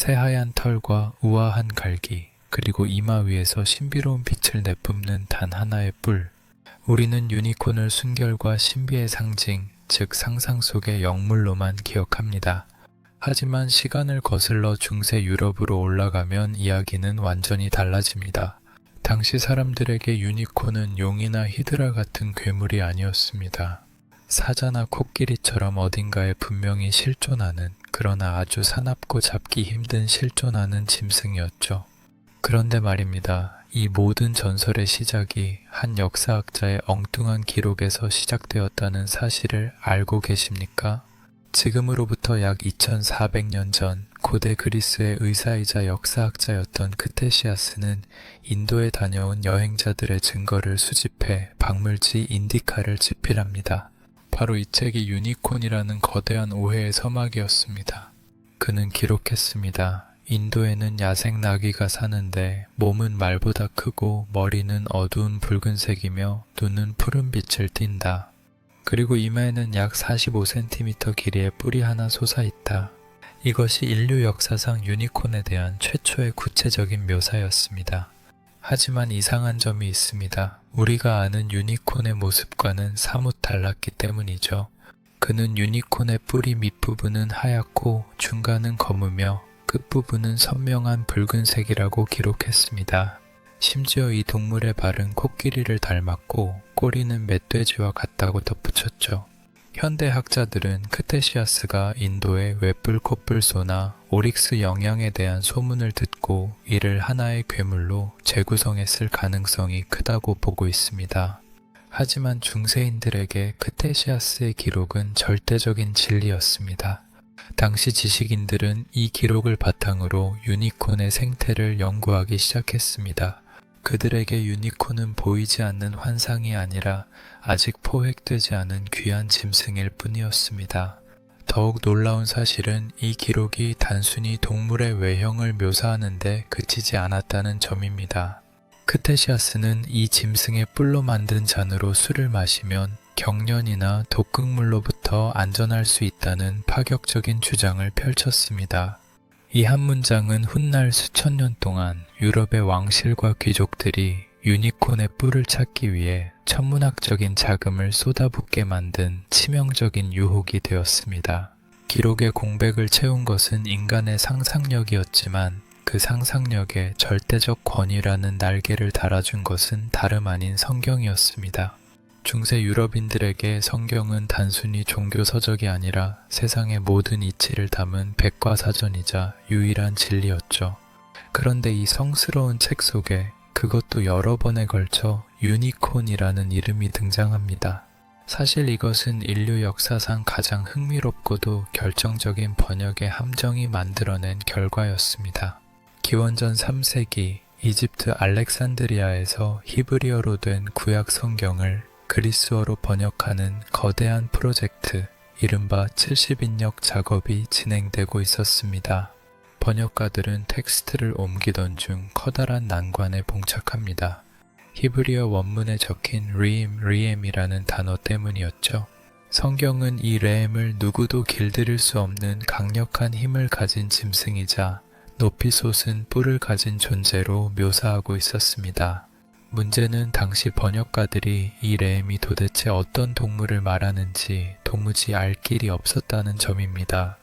새하얀 털과 우아한 갈기, 그리고 이마 위에서 신비로운 빛을 내뿜는 단 하나의 뿔. 우리는 유니콘을 순결과 신비의 상징, 즉 상상 속의 영물로만 기억합니다. 하지만 시간을 거슬러 중세 유럽으로 올라가면 이야기는 완전히 달라집니다. 당시 사람들에게 유니콘은 용이나 히드라 같은 괴물이 아니었습니다. 사자나 코끼리처럼 어딘가에 분명히 실존하는, 그러나 아주 사납고 잡기 힘든 실존하는 짐승이었죠. 그런데 말입니다. 이 모든 전설의 시작이 한 역사학자의 엉뚱한 기록에서 시작되었다는 사실을 알고 계십니까? 지금으로부터 약 2400년 전 고대 그리스의 의사이자 역사학자였던 크테시아스는 인도에 다녀온 여행자들의 증거를 수집해 박물지 인디카를 집필합니다. 바로 이 책이 유니콘이라는 거대한 오해의 서막이었습니다. 그는 기록했습니다. 인도에는 야생 나귀가 사는데 몸은 말보다 크고 머리는 어두운 붉은색이며 눈은 푸른빛을 띈다. 그리고 이마에는 약 45cm 길이의 뿔이 하나 솟아있다. 이것이 인류 역사상 유니콘에 대한 최초의 구체적인 묘사였습니다. 하지만 이상한 점이 있습니다. 우리가 아는 유니콘의 모습과는 사뭇 달랐기 때문이죠. 그는 유니콘의 뿌리 밑부분은 하얗고 중간은 검으며 끝부분은 선명한 붉은색이라고 기록했습니다. 심지어 이 동물의 발은 코끼리를 닮았고 꼬리는 멧돼지와 같다고 덧붙였죠. 현대 학자들은 크테시아스가 인도의 외뿔코뿔소나 오릭스 영양에 대한 소문을 듣고 이를 하나의 괴물로 재구성했을 가능성이 크다고 보고 있습니다. 하지만 중세인들에게 크테시아스의 기록은 절대적인 진리였습니다. 당시 지식인들은 이 기록을 바탕으로 유니콘의 생태를 연구하기 시작했습니다. 그들에게 유니콘은 보이지 않는 환상이 아니라 아직 포획되지 않은 귀한 짐승일 뿐이었습니다. 더욱 놀라운 사실은 이 기록이 단순히 동물의 외형을 묘사하는 데 그치지 않았다는 점입니다. 크테시아스는 이 짐승의 뿔로 만든 잔으로 술을 마시면 경련이나 독극물로부터 안전할 수 있다는 파격적인 주장을 펼쳤습니다. 이 한 문장은 훗날 수천 년 동안 유럽의 왕실과 귀족들이 유니콘의 뿔을 찾기 위해 천문학적인 자금을 쏟아붓게 만든 치명적인 유혹이 되었습니다. 기록의 공백을 채운 것은 인간의 상상력이었지만 그 상상력에 절대적 권위라는 날개를 달아준 것은 다름 아닌 성경이었습니다. 중세 유럽인들에게 성경은 단순히 종교 서적이 아니라 세상의 모든 이치를 담은 백과사전이자 유일한 진리였죠. 그런데 이 성스러운 책 속에 그것도 여러 번에 걸쳐 유니콘이라는 이름이 등장합니다. 사실 이것은 인류 역사상 가장 흥미롭고도 결정적인 번역의 함정이 만들어낸 결과였습니다. 기원전 3세기 이집트 알렉산드리아에서 히브리어로 된 구약 성경을 그리스어로 번역하는 거대한 프로젝트, 이른바 70인역 작업이 진행되고 있었습니다. 번역가들은 텍스트를 옮기던 중 커다란 난관에 봉착합니다. 히브리어 원문에 적힌 리엠이라는 단어 때문이었죠. 성경은 이 레엠을 누구도 길들일 수 없는 강력한 힘을 가진 짐승이자 높이 솟은 뿔을 가진 존재로 묘사하고 있었습니다. 문제는 당시 번역가들이 이 레엠이 도대체 어떤 동물을 말하는지 도무지 알 길이 없었다는 점입니다.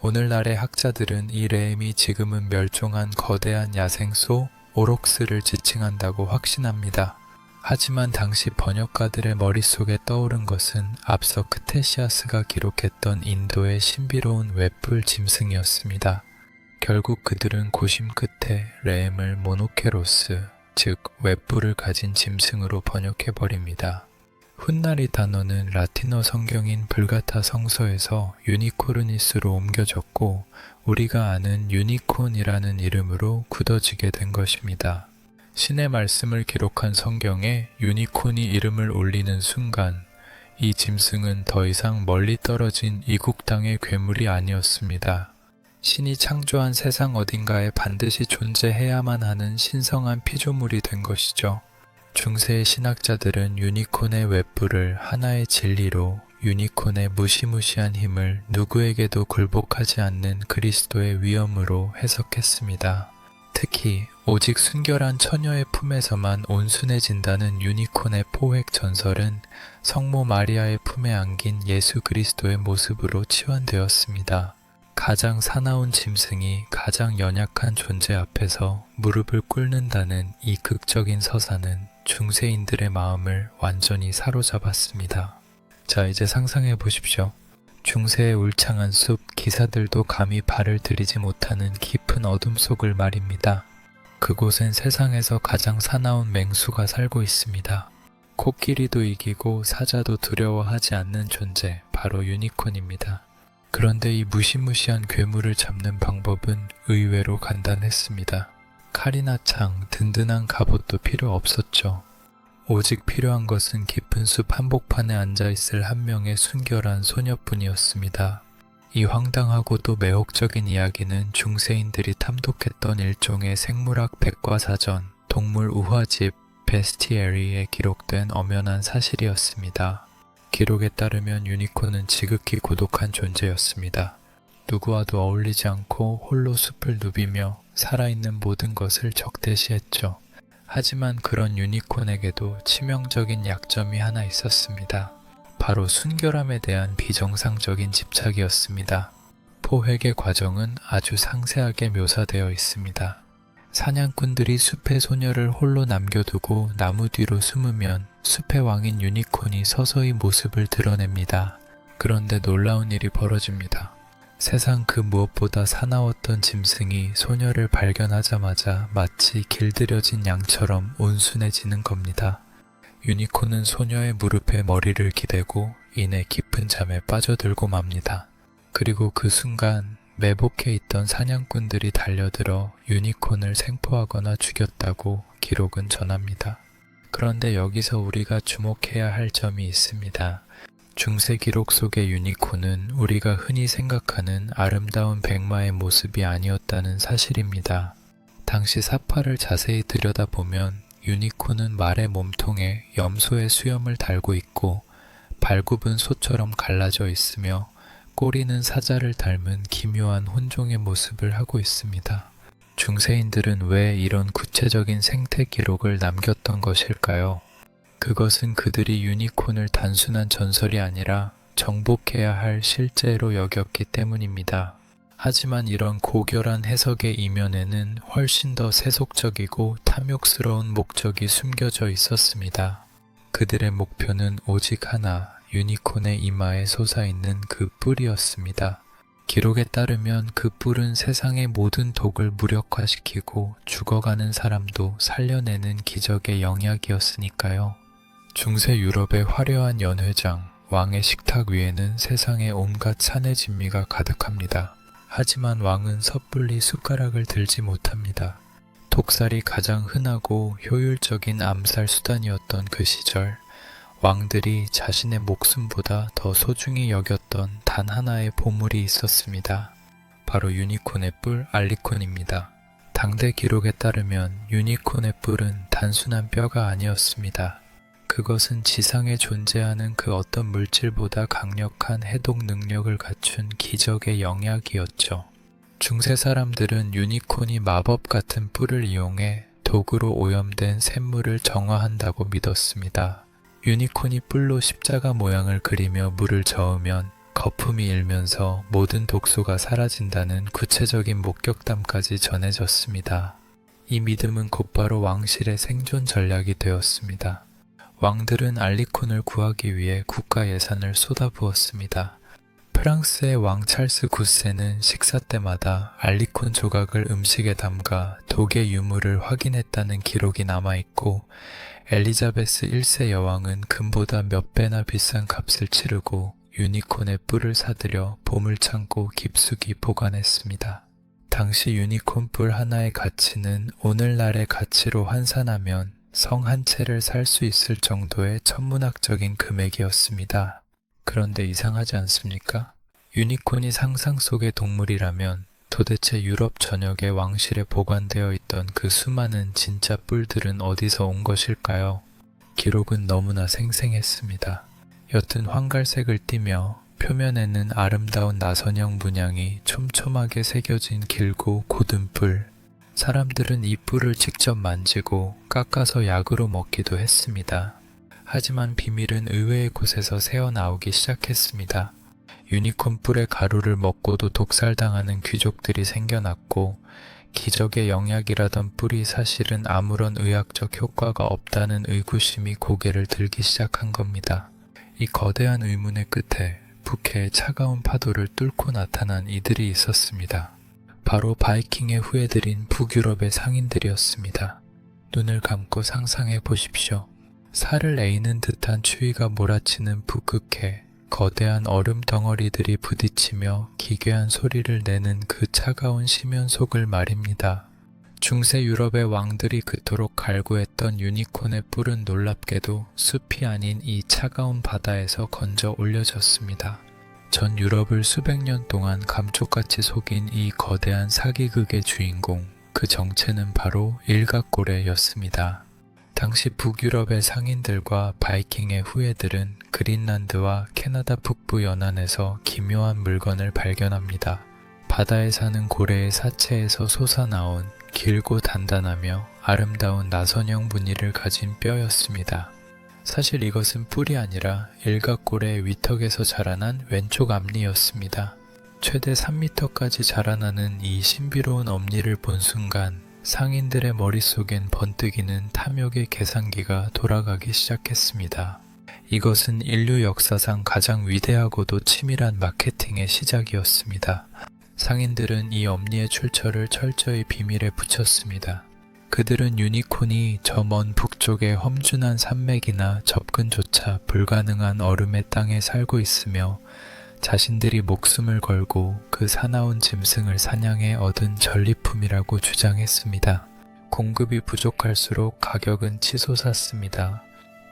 오늘날의 학자들은 이 레엠이 지금은 멸종한 거대한 야생소 오록스를 지칭한다고 확신합니다. 하지만 당시 번역가들의 머릿속에 떠오른 것은 앞서 크테시아스가 기록했던 인도의 신비로운 외뿔 짐승이었습니다. 결국 그들은 고심 끝에 레엠을 모노케로스, 즉 외뿔을 가진 짐승으로 번역해버립니다. 훗날 이 단어는 라틴어 성경인 불가타 성서에서 유니코르니스로 옮겨졌고 우리가 아는 유니콘이라는 이름으로 굳어지게 된 것입니다. 신의 말씀을 기록한 성경에 유니콘이 이름을 올리는 순간 이 짐승은 더 이상 멀리 떨어진 이국 땅의 괴물이 아니었습니다. 신이 창조한 세상 어딘가에 반드시 존재해야만 하는 신성한 피조물이 된 것이죠. 중세의 신학자들은 유니콘의 외뿔을 하나의 진리로 유니콘의 무시무시한 힘을 누구에게도 굴복하지 않는 그리스도의 위엄으로 해석했습니다. 특히 오직 순결한 처녀의 품에서만 온순해진다는 유니콘의 포획 전설은 성모 마리아의 품에 안긴 예수 그리스도의 모습으로 치환되었습니다. 가장 사나운 짐승이 가장 연약한 존재 앞에서 무릎을 꿇는다는 이 극적인 서사는 중세인들의 마음을 완전히 사로잡았습니다. 자, 이제 상상해 보십시오. 중세의 울창한 숲, 기사들도 감히 발을 들이지 못하는 깊은 어둠 속을 말입니다. 그곳엔 세상에서 가장 사나운 맹수가 살고 있습니다. 코끼리도 이기고 사자도 두려워하지 않는 존재, 바로 유니콘입니다. 그런데 이 무시무시한 괴물을 잡는 방법은 의외로 간단했습니다. 칼이나 창, 든든한 갑옷도 필요 없었죠. 오직 필요한 것은 깊은 숲 한복판에 앉아있을 한 명의 순결한 소녀뿐이었습니다. 이 황당하고도 매혹적인 이야기는 중세인들이 탐독했던 일종의 생물학 백과사전, 동물 우화집 베스티에리에 기록된 엄연한 사실이었습니다. 기록에 따르면 유니콘은 지극히 고독한 존재였습니다. 누구와도 어울리지 않고 홀로 숲을 누비며 살아있는 모든 것을 적대시했죠. 하지만 그런 유니콘에게도 치명적인 약점이 하나 있었습니다. 바로 순결함에 대한 비정상적인 집착이었습니다. 포획의 과정은 아주 상세하게 묘사되어 있습니다. 사냥꾼들이 숲의 소녀를 홀로 남겨두고 나무 뒤로 숨으면 숲의 왕인 유니콘이 서서히 모습을 드러냅니다. 그런데 놀라운 일이 벌어집니다. 세상 그 무엇보다 사나웠던 짐승이 소녀를 발견하자마자 마치 길들여진 양처럼 온순해지는 겁니다. 유니콘은 소녀의 무릎에 머리를 기대고 이내 깊은 잠에 빠져들고 맙니다. 그리고 그 순간 매복해 있던 사냥꾼들이 달려들어 유니콘을 생포하거나 죽였다고 기록은 전합니다. 그런데 여기서 우리가 주목해야 할 점이 있습니다. 중세 기록 속의 유니콘은 우리가 흔히 생각하는 아름다운 백마의 모습이 아니었다는 사실입니다. 당시 사파를 자세히 들여다보면 유니콘은 말의 몸통에 염소의 수염을 달고 있고 발굽은 소처럼 갈라져 있으며 꼬리는 사자를 닮은 기묘한 혼종의 모습을 하고 있습니다. 중세인들은 왜 이런 구체적인 생태 기록을 남겼던 것일까요? 그것은 그들이 유니콘을 단순한 전설이 아니라 정복해야 할 실제로 여겼기 때문입니다. 하지만 이런 고결한 해석의 이면에는 훨씬 더 세속적이고 탐욕스러운 목적이 숨겨져 있었습니다. 그들의 목표는 오직 하나, 유니콘의 이마에 솟아있는 그 뿔이었습니다. 기록에 따르면 그 뿔은 세상의 모든 독을 무력화시키고 죽어가는 사람도 살려내는 기적의 영약이었으니까요. 중세 유럽의 화려한 연회장, 왕의 식탁 위에는 세상의 온갖 찬의 진미가 가득합니다. 하지만 왕은 섣불리 숟가락을 들지 못합니다. 독살이 가장 흔하고 효율적인 암살 수단이었던 그 시절, 왕들이 자신의 목숨보다 더 소중히 여겼던 단 하나의 보물이 있었습니다. 바로 유니콘의 뿔 알리콘입니다. 당대 기록에 따르면 유니콘의 뿔은 단순한 뼈가 아니었습니다. 그것은 지상에 존재하는 그 어떤 물질보다 강력한 해독 능력을 갖춘 기적의 영약이었죠. 중세 사람들은 유니콘이 마법 같은 뿔을 이용해 독으로 오염된 샘물을 정화한다고 믿었습니다. 유니콘이 뿔로 십자가 모양을 그리며 물을 저으면 거품이 일면서 모든 독소가 사라진다는 구체적인 목격담까지 전해졌습니다. 이 믿음은 곧바로 왕실의 생존 전략이 되었습니다. 왕들은 알리콘을 구하기 위해 국가 예산을 쏟아부었습니다. 프랑스의 왕 찰스 9세는 식사 때마다 알리콘 조각을 음식에 담가 독의 유무를 확인했다는 기록이 남아있고, 엘리자베스 1세 여왕은 금보다 몇 배나 비싼 값을 치르고 유니콘의 뿔을 사들여 보물창고 깊숙이 보관했습니다. 당시 유니콘 뿔 하나의 가치는 오늘날의 가치로 환산하면 성 한 채를 살 수 있을 정도의 천문학적인 금액이었습니다. 그런데 이상하지 않습니까? 유니콘이 상상 속의 동물이라면 도대체 유럽 전역의 왕실에 보관되어 있던 그 수많은 진짜 뿔들은 어디서 온 것일까요? 기록은 너무나 생생했습니다. 옅은 황갈색을 띠며 표면에는 아름다운 나선형 문양이 촘촘하게 새겨진 길고 곧은 뿔. 사람들은 이 뿔을 직접 만지고 깎아서 약으로 먹기도 했습니다. 하지만 비밀은 의외의 곳에서 새어나오기 시작했습니다. 유니콘 뿔의 가루를 먹고도 독살당하는 귀족들이 생겨났고, 기적의 영약이라던 뿔이 사실은 아무런 의학적 효과가 없다는 의구심이 고개를 들기 시작한 겁니다. 이 거대한 의문의 끝에 북해의 차가운 파도를 뚫고 나타난 이들이 있었습니다. 바로 바이킹의 후예들인 북유럽의 상인들이었습니다. 눈을 감고 상상해 보십시오. 살을 에이는 듯한 추위가 몰아치는 북극해, 거대한 얼음 덩어리들이 부딪히며 기괴한 소리를 내는 그 차가운 심연 속을 말입니다. 중세 유럽의 왕들이 그토록 갈구했던 유니콘의 뿔은 놀랍게도 숲이 아닌 이 차가운 바다에서 건져 올려졌습니다. 전 유럽을 수백 년 동안 감쪽같이 속인 이 거대한 사기극의 주인공, 그 정체는 바로 일각고래였습니다. 당시 북유럽의 상인들과 바이킹의 후예들은 그린란드와 캐나다 북부 연안에서 기묘한 물건을 발견합니다. 바다에 사는 고래의 사체에서 솟아나온 길고 단단하며 아름다운 나선형 무늬를 가진 뼈였습니다. 사실 이것은 뿔이 아니라 일각고래의 위턱에서 자라난 왼쪽 앞니였습니다. 최대 3m까지 자라나는 이 신비로운 앞니를 본 순간 상인들의 머릿속엔 번뜩이는 탐욕의 계산기가 돌아가기 시작했습니다. 이것은 인류 역사상 가장 위대하고도 치밀한 마케팅의 시작이었습니다. 상인들은 이 엄니의 출처를 철저히 비밀에 붙였습니다. 그들은 유니콘이 저 먼 북쪽의 험준한 산맥이나 접근조차 불가능한 얼음의 땅에 살고 있으며 자신들이 목숨을 걸고 그 사나운 짐승을 사냥해 얻은 전리품이라고 주장했습니다. 공급이 부족할수록 가격은 치솟았습니다.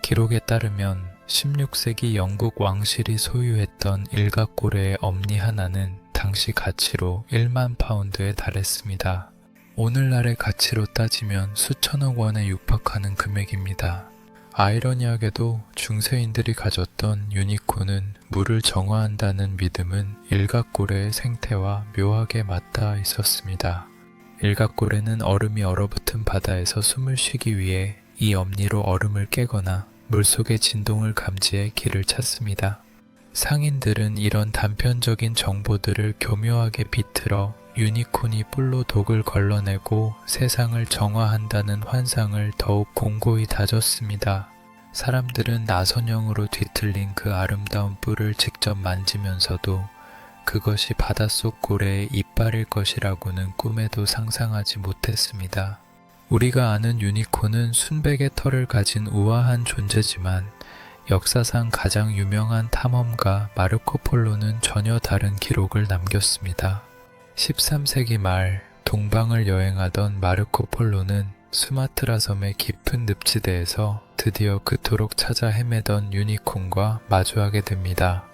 기록에 따르면 16세기 영국 왕실이 소유했던 일각고래의 엄니 하나는 당시 가치로 1만 파운드에 달했습니다. 오늘날의 가치로 따지면 수천억 원에 육박하는 금액입니다. 아이러니하게도 중세인들이 가졌던 유니콘은 물을 정화한다는 믿음은 일각고래의 생태와 묘하게 맞닿아 있었습니다. 일각고래는 얼음이 얼어붙은 바다에서 숨을 쉬기 위해 이 엄니로 얼음을 깨거나 물속의 진동을 감지해 길을 찾습니다. 상인들은 이런 단편적인 정보들을 교묘하게 비틀어 유니콘이 뿔로 독을 걸러내고 세상을 정화한다는 환상을 더욱 공고히 다졌습니다. 사람들은 나선형으로 뒤틀린 그 아름다운 뿔을 직접 만지면서도 그것이 바닷속 고래의 이빨일 것이라고는 꿈에도 상상하지 못했습니다. 우리가 아는 유니콘은 순백의 털을 가진 우아한 존재지만 역사상 가장 유명한 탐험가 마르코 폴로는 전혀 다른 기록을 남겼습니다. 13세기 말 동방을 여행하던 마르코 폴로는 수마트라 섬의 깊은 늪지대에서 드디어 그토록 찾아 헤매던 유니콘과 마주하게 됩니다.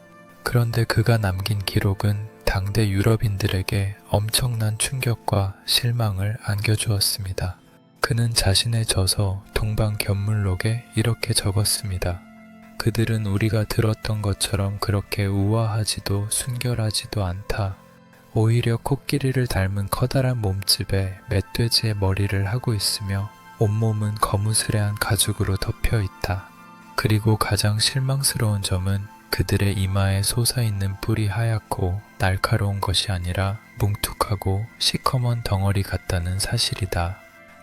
그런데 그가 남긴 기록은 당대 유럽인들에게 엄청난 충격과 실망을 안겨주었습니다. 그는 자신의 저서 동방견물록에 이렇게 적었습니다. 그들은 우리가 들었던 것처럼 그렇게 우아하지도 순결하지도 않다. 오히려 코끼리를 닮은 커다란 몸집에 멧돼지의 머리를 하고 있으며 온몸은 거무스레한 가죽으로 덮여 있다. 그리고 가장 실망스러운 점은 그들의 이마에 솟아있는 뿔이 하얗고 날카로운 것이 아니라 뭉툭하고 시커먼 덩어리 같다는 사실이다.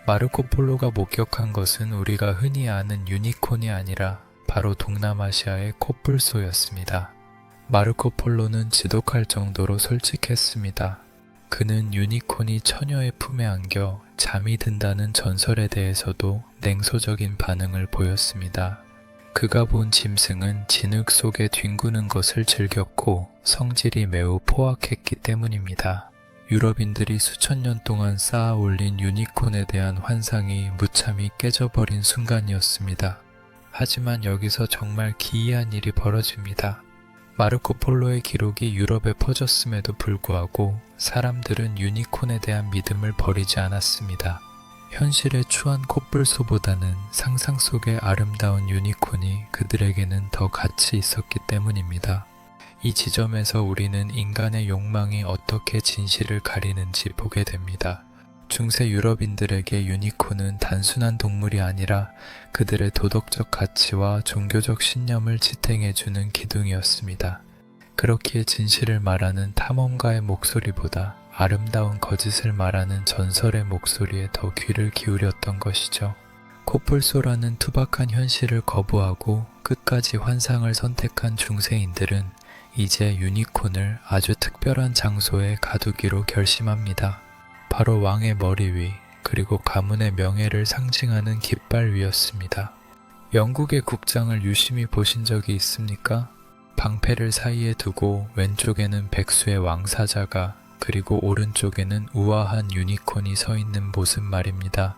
마르코 폴로가 목격한 것은 우리가 흔히 아는 유니콘이 아니라 바로 동남아시아의 코뿔소였습니다. 마르코 폴로는 지독할 정도로 솔직했습니다. 그는 유니콘이 처녀의 품에 안겨 잠이 든다는 전설에 대해서도 냉소적인 반응을 보였습니다. 그가 본 짐승은 진흙 속에 뒹구는 것을 즐겼고 성질이 매우 포악했기 때문입니다. 유럽인들이 수천 년 동안 쌓아 올린 유니콘에 대한 환상이 무참히 깨져버린 순간이었습니다. 하지만 여기서 정말 기이한 일이 벌어집니다. 마르코 폴로의 기록이 유럽에 퍼졌음에도 불구하고 사람들은 유니콘에 대한 믿음을 버리지 않았습니다. 현실의 추한 코뿔소보다는 상상 속의 아름다운 유니콘이 그들에게는 더 가치 있었기 때문입니다. 이 지점에서 우리는 인간의 욕망이 어떻게 진실을 가리는지 보게 됩니다. 중세 유럽인들에게 유니콘은 단순한 동물이 아니라 그들의 도덕적 가치와 종교적 신념을 지탱해주는 기둥이었습니다. 그렇기에 진실을 말하는 탐험가의 목소리보다 아름다운 거짓을 말하는 전설의 목소리에 더 귀를 기울였던 것이죠. 코뿔소라는 투박한 현실을 거부하고 끝까지 환상을 선택한 중세인들은 이제 유니콘을 아주 특별한 장소에 가두기로 결심합니다. 바로 왕의 머리 위, 그리고 가문의 명예를 상징하는 깃발 위였습니다. 영국의 국장을 유심히 보신 적이 있습니까? 방패를 사이에 두고 왼쪽에는 백수의 왕사자가, 그리고 오른쪽에는 우아한 유니콘이 서 있는 모습 말입니다.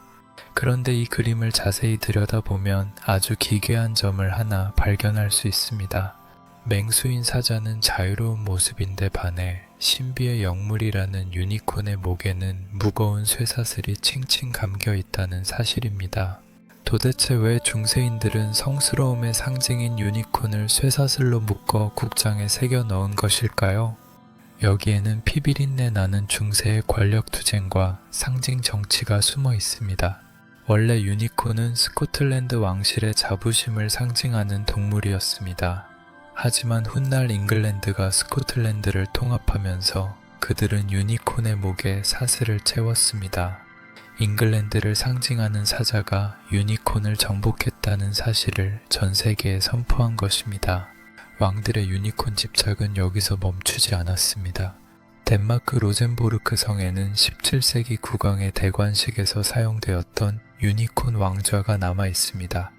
그런데 이 그림을 자세히 들여다보면 아주 기괴한 점을 하나 발견할 수 있습니다. 맹수인 사자는 자유로운 모습인데 반해 신비의 영물이라는 유니콘의 목에는 무거운 쇠사슬이 칭칭 감겨 있다는 사실입니다. 도대체 왜 중세인들은 성스러움의 상징인 유니콘을 쇠사슬로 묶어 국장에 새겨 넣은 것일까요? 여기에는 피비린내 나는 중세의 권력투쟁과 상징 정치가 숨어 있습니다. 원래 유니콘은 스코틀랜드 왕실의 자부심을 상징하는 동물이었습니다. 하지만 훗날 잉글랜드가 스코틀랜드를 통합하면서 그들은 유니콘의 목에 사슬을 채웠습니다. 잉글랜드를 상징하는 사자가 유니콘을 정복했다는 사실을 전 세계에 선포한 것입니다. 왕들의 유니콘 집착은 여기서 멈추지 않았습니다. 덴마크 로젠보르크 성에는 17세기 국왕의 대관식에서 사용되었던 유니콘 왕좌가 남아 있습니다.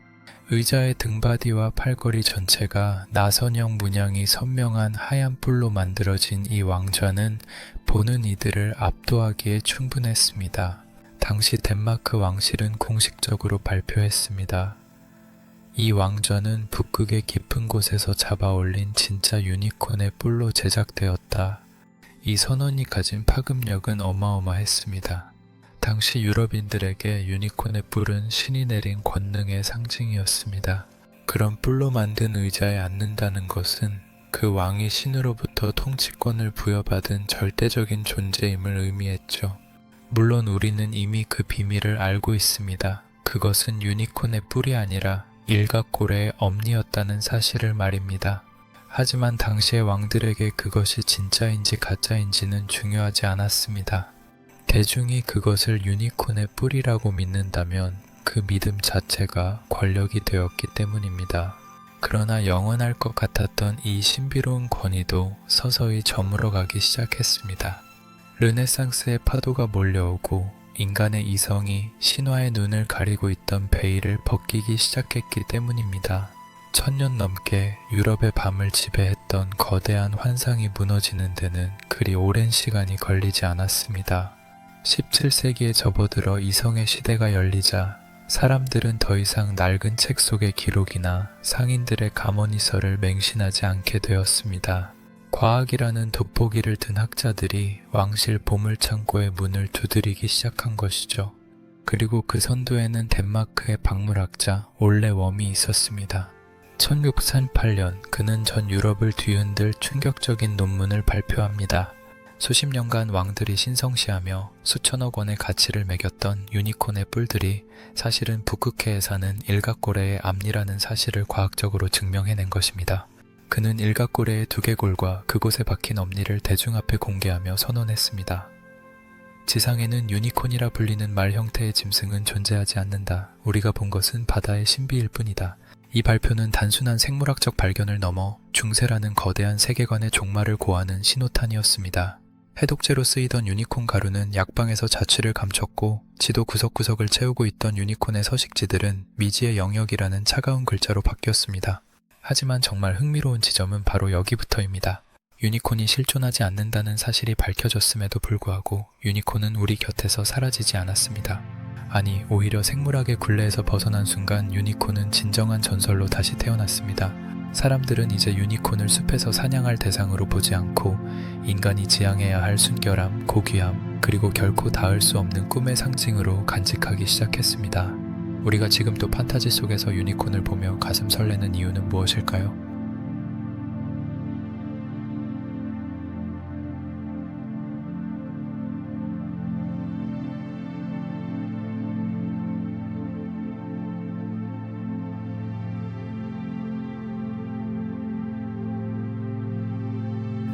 의자의 등바디와 팔걸이 전체가 나선형 문양이 선명한 하얀 뿔로 만들어진 이 왕좌는 보는 이들을 압도하기에 충분했습니다. 당시 덴마크 왕실은 공식적으로 발표했습니다. 이 왕좌는 북극의 깊은 곳에서 잡아올린 진짜 유니콘의 뿔로 제작되었다. 이 선원이 가진 파급력은 어마어마했습니다. 당시 유럽인들에게 유니콘의 뿔은 신이 내린 권능의 상징이었습니다. 그런 뿔로 만든 의자에 앉는다는 것은 그 왕이 신으로부터 통치권을 부여받은 절대적인 존재임을 의미했죠. 물론 우리는 이미 그 비밀을 알고 있습니다. 그것은 유니콘의 뿔이 아니라 일각고래의 엄니였다는 사실을 말입니다. 하지만 당시의 왕들에게 그것이 진짜인지 가짜인지는 중요하지 않았습니다. 대중이 그것을 유니콘의 뿔이라고 믿는다면 그 믿음 자체가 권력이 되었기 때문입니다. 그러나 영원할 것 같았던 이 신비로운 권위도 서서히 저물어가기 시작했습니다. 르네상스의 파도가 몰려오고 인간의 이성이 신화의 눈을 가리고 있던 베일을 벗기기 시작했기 때문입니다. 1000년 넘게 유럽의 밤을 지배했던 거대한 환상이 무너지는 데는 그리 오랜 시간이 걸리지 않았습니다. 17세기에 접어들어 이성의 시대가 열리자 사람들은 더 이상 낡은 책 속의 기록이나 상인들의 감언이설을 맹신하지 않게 되었습니다. 과학이라는 돋보기를 든 학자들이 왕실 보물창고의 문을 두드리기 시작한 것이죠. 그리고 그 선두에는 덴마크의 박물학자 올레 웜이 있었습니다. 1638년 그는 전 유럽을 뒤흔들 충격적인 논문을 발표합니다. 수십 년간 왕들이 신성시하며 수천억 원의 가치를 매겼던 유니콘의 뿔들이 사실은 북극해에 사는 일각고래의 앞니라는 사실을 과학적으로 증명해낸 것입니다. 그는 일각고래의 두개골과 그곳에 박힌 엄니를 대중 앞에 공개하며 선언했습니다. 지상에는 유니콘이라 불리는 말 형태의 짐승은 존재하지 않는다. 우리가 본 것은 바다의 신비일 뿐이다. 이 발표는 단순한 생물학적 발견을 넘어 중세라는 거대한 세계관의 종말을 고하는 신호탄이었습니다. 해독제로 쓰이던 유니콘 가루는 약방에서 자취를 감췄고 지도 구석구석을 채우고 있던 유니콘의 서식지들은 미지의 영역이라는 차가운 글자로 바뀌었습니다. 하지만 정말 흥미로운 지점은 바로 여기부터입니다. 유니콘이 실존하지 않는다는 사실이 밝혀졌음에도 불구하고 유니콘은 우리 곁에서 사라지지 않았습니다. 아니, 오히려 생물학의 굴레에서 벗어난 순간 유니콘은 진정한 전설로 다시 태어났습니다. 사람들은 이제 유니콘을 숲에서 사냥할 대상으로 보지 않고 인간이 지향해야 할 순결함, 고귀함, 그리고 결코 닿을 수 없는 꿈의 상징으로 간직하기 시작했습니다. 우리가 지금도 판타지 속에서 유니콘을 보며 가슴 설레는 이유는 무엇일까요?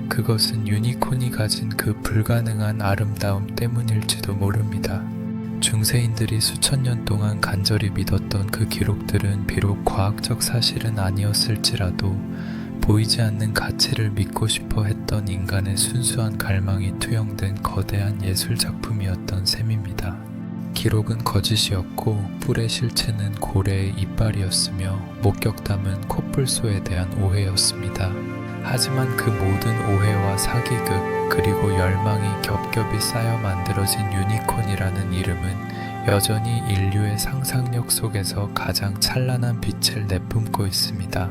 그것은 유니콘이 가진 그 불가능한 아름다움 때문일지도 모릅니다. 중세인들이 수천 년 동안 간절히 믿었던 그 기록들은 비록 과학적 사실은 아니었을지라도 보이지 않는 가치를 믿고 싶어 했던 인간의 순수한 갈망이 투영된 거대한 예술 작품이었던 셈입니다. 기록은 거짓이었고 뿔의 실체는 고래의 이빨이었으며 목격담은 코뿔소에 대한 오해였습니다. 하지만 그 모든 오해와 사기극 그리고 열망이 겹겹이 쌓여 만들어진 유니콘이라는 이름은 여전히 인류의 상상력 속에서 가장 찬란한 빛을 내뿜고 있습니다.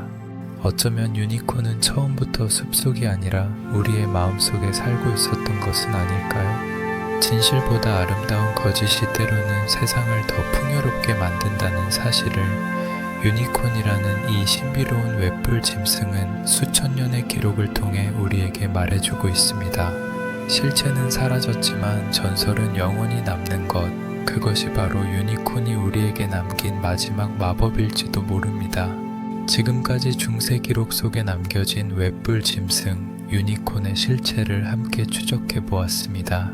어쩌면 유니콘은 처음부터 숲속이 아니라 우리의 마음속에 살고 있었던 것은 아닐까요? 진실보다 아름다운 거짓이 때로는 세상을 더 풍요롭게 만든다는 사실을 유니콘이라는 이 신비로운 웹불 짐승은 수천 년의 기록을 통해 우리에게 말해주고 있습니다. 실체는 사라졌지만 전설은 영원히 남는 것, 그것이 바로 유니콘이 우리에게 남긴 마지막 마법일지도 모릅니다. 지금까지 중세 기록 속에 남겨진 웹불 짐승 유니콘의 실체를 함께 추적해 보았습니다.